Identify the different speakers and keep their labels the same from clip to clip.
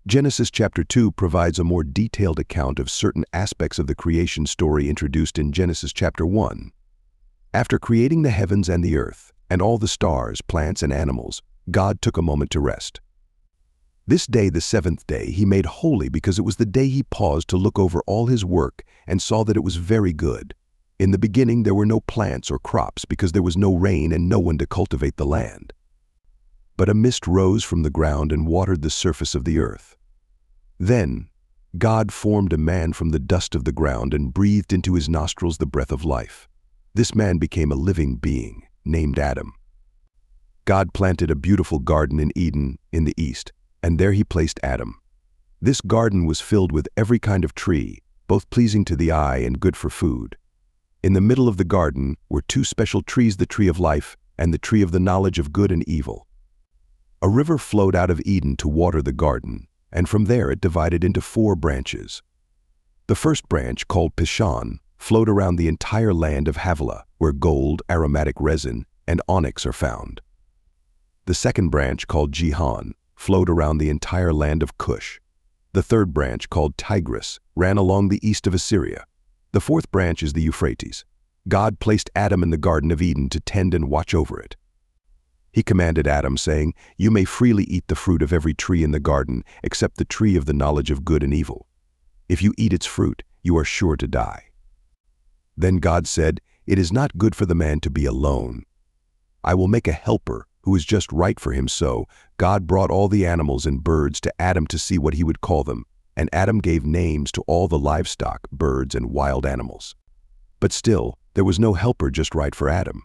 Speaker 1: Genesis chapter 2 provides a more detailed account of certain aspects of the creation story introduced in Genesis chapter 1. After creating the heavens and the earth, and all the stars, plants, and animals, God took a moment to rest. This day, the seventh day, he made holy because it was the day he paused to look over all his work and saw that it was very good. In the beginning there were no plants or crops because there was no rain and no one to cultivate the land. But a mist rose from the ground and watered the surface of the earth. Then God formed a man from the dust of the ground and breathed into his nostrils the breath of life. This man became a living being, named Adam. God planted a beautiful garden in Eden in the east, and there he placed Adam. This garden was filled with every kind of tree, both pleasing to the eye and good for food. In the middle of the garden were two special trees, the tree of life and the tree of the knowledge of good and evil. A river flowed out of Eden to water the garden, and from there it divided into 4 branches. The first branch, called Pishon, flowed around the entire land of Havilah, where gold, aromatic resin, and onyx are found. The second branch, called Gihon, flowed around the entire land of Cush. The third branch, called Tigris, ran along the east of Assyria. The fourth branch is the Euphrates. God placed Adam in the Garden of Eden to tend and watch over it. He commanded Adam, saying, "You may freely eat the fruit of every tree in the garden, except the tree of the knowledge of good and evil. If you eat its fruit, you are sure to die." Then God said, "It is not good for the man to be alone. I will make a helper who is just right for him." So God brought all the animals and birds to Adam to see what he would call them, and Adam gave names to all the livestock, birds, and wild animals. But still, there was no helper just right for Adam.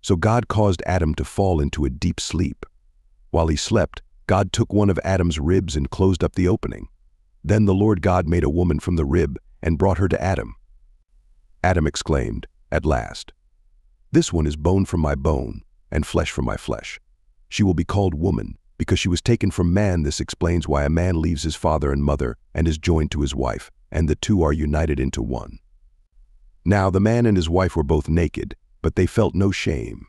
Speaker 1: So God caused Adam to fall into a deep sleep. While he slept, God took one of Adam's ribs and closed up the opening. Then the Lord God made a woman from the rib and brought her to Adam. Adam exclaimed, "At last! This one is bone from my bone and flesh from my flesh. She will be called woman because she was taken from man." This explains why a man leaves his father and mother and is joined to his wife, and the two are united into one. Now the man and his wife were both naked, but they felt no shame.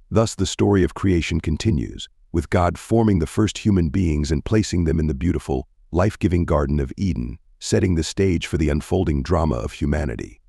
Speaker 1: Thus the story of creation continues, with God forming the first human beings and placing them in the beautiful, life-giving Garden of Eden, setting the stage for the unfolding drama of humanity.